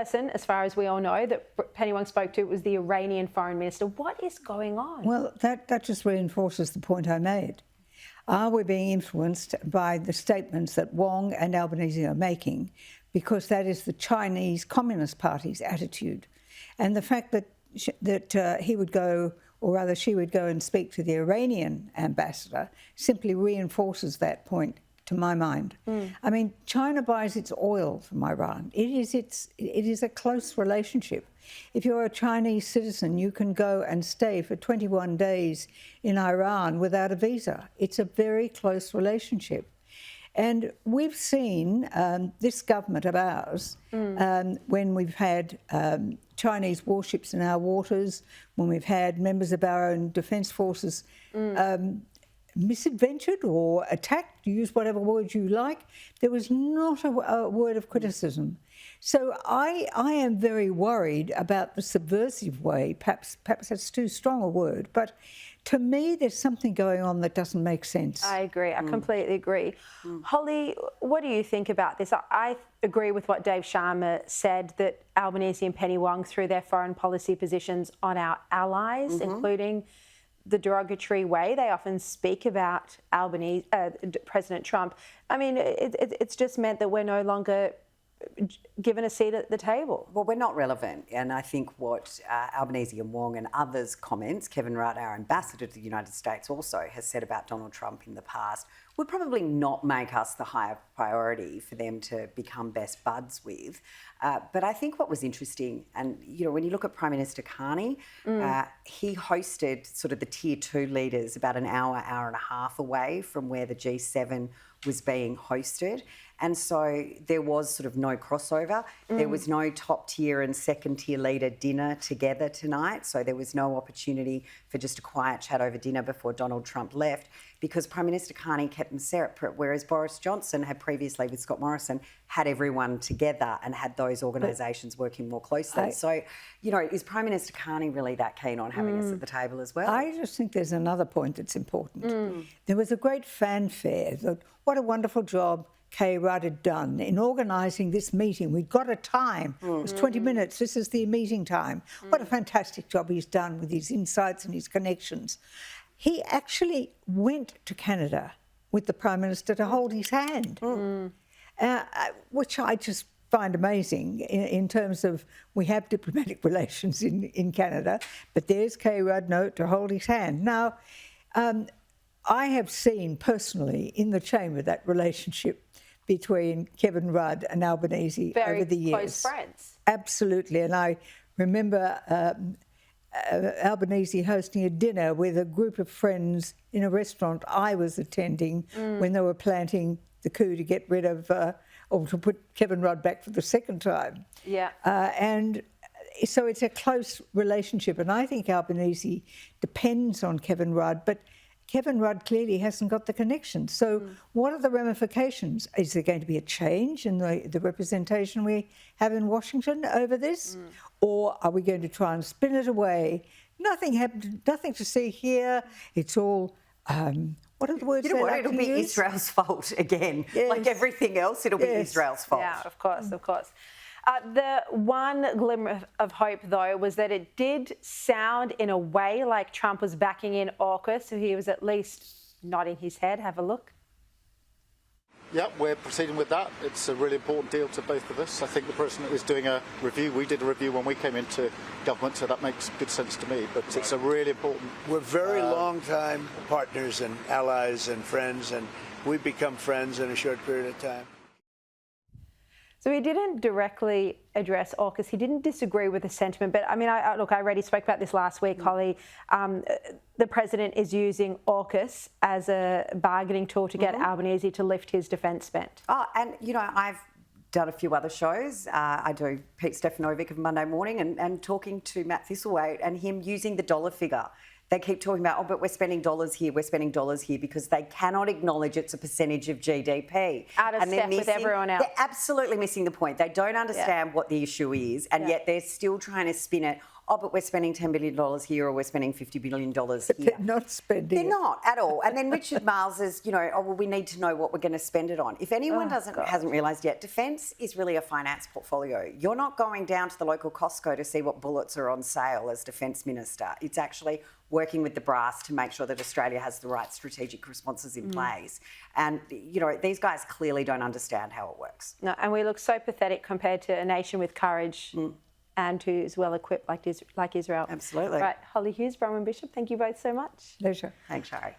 person, as far as we all know, that Penny Wong spoke to was the Iranian foreign minister. What is going on? Well, that just reinforces the point I made. Are we being influenced by the statements that Wong and Albanese are making? Because that is the Chinese Communist Party's attitude. And the fact that he would go, or rather she would go and speak to the Iranian ambassador, simply reinforces that point, to my mind. I mean, China buys its oil from Iran. It is a close relationship. If you're a Chinese citizen, you can go and stay for 21 days in Iran without a visa. It's a very close relationship. And we've seen this government of ours, when we've had Chinese warships in our waters, when we've had members of our own defence forces misadventured or attacked, use whatever word you like, there was not a word of criticism. So I am very worried about the subversive way, perhaps that's too strong a word, but to me there's something going on that doesn't make sense. I agree, I completely agree. Hollie, what do you think about this? I agree with what Dave Sharma said, that Albanese and Penny Wong threw their foreign policy positions on our allies, including the derogatory way they often speak about President Trump. I mean, it's just meant that we're no longer given a seat at the table. Well, we're not relevant. And I think what Albanese and Wong and others' comments, Kevin Rudd, our ambassador to the United States, also has said about Donald Trump in the past, would probably not make us the higher priority for them to become best buds with. But I think what was interesting, and when you look at Prime Minister Carney, he hosted sort of the Tier 2 leaders about an hour and a half away from where the G7 was being hosted. And so there was sort of no crossover. There was no top tier and second tier leader dinner together tonight. So there was no opportunity for just a quiet chat over dinner before Donald Trump left, because Prime Minister Carney kept them separate, whereas Boris Johnson had previously with Scott Morrison had everyone together and had those organisations working more closely. So, is Prime Minister Carney really that keen on having us at the table as well? I just think there's another point that's important. There was a great fanfare that what a wonderful job Kay Rudd had done in organising this meeting. We'd got a time. It was 20 minutes. This is the meeting time. What a fantastic job he's done with his insights and his connections. He actually went to Canada with the Prime Minister to hold his hand, which I just find amazing in terms of we have diplomatic relations in Canada, but there's Kay Rudd to hold his hand. Now, I have seen personally in the chamber that relationship between Kevin Rudd and Albanese over the years. Very close friends. Absolutely. And I remember Albanese hosting a dinner with a group of friends in a restaurant I was attending when they were planting the coup to get rid of, or to put Kevin Rudd back for the second time. Yeah. And so it's a close relationship. And I think Albanese depends on Kevin Rudd, but Kevin Rudd clearly hasn't got the connection. So what are the ramifications? Is there going to be a change in the representation we have in Washington over this? Or are we going to try and spin it away? Nothing happened, nothing to see here. It's all, what are the words? It'll be Israel's fault again. Yes. Like everything else, it'll be Israel's fault. Yeah, of course, of course. The one glimmer of hope, though, was that it did sound in a way like Trump was backing in AUKUS, so he was at least nodding his head. Have a look. Yeah, we're proceeding with that. It's a really important deal to both of us. I think the president is doing a review. We did a review when we came into government, so that makes good sense to me. But it's a really important... We're very long-time partners and allies and friends, and we've become friends in a short period of time. So he didn't directly address AUKUS. He didn't disagree with the sentiment. But, I mean, I already spoke about this last week, Hollie. The president is using AUKUS as a bargaining tool to get Albanese to lift his defence spend. Oh, and, I've done a few other shows. I do Pete Stefanovic of Monday Morning and talking to Matt Thistlethwaite and him using the dollar figure. They keep talking about, but we're spending dollars here, because they cannot acknowledge it's a percentage of GDP. Out of step with everyone else. They're absolutely missing the point. They don't understand what the issue is, and yet they're still trying to spin it oh, but we're spending $10 billion here or we're spending $50 billion here. They're not spending They're it. not at all. And then Richard Marles is, oh, well, we need to know what we're going to spend it on. If anyone hasn't realised yet, defence is really a finance portfolio. You're not going down to the local Costco to see what bullets are on sale as Defence Minister. It's actually working with the brass to make sure that Australia has the right strategic responses in place. And, these guys clearly don't understand how it works. No, and we look so pathetic compared to a nation with courage and who's well equipped like Israel. Absolutely. Right, Hollie Hughes, Bronwyn Bishop, thank you both so much. Pleasure. Thanks, Sharri.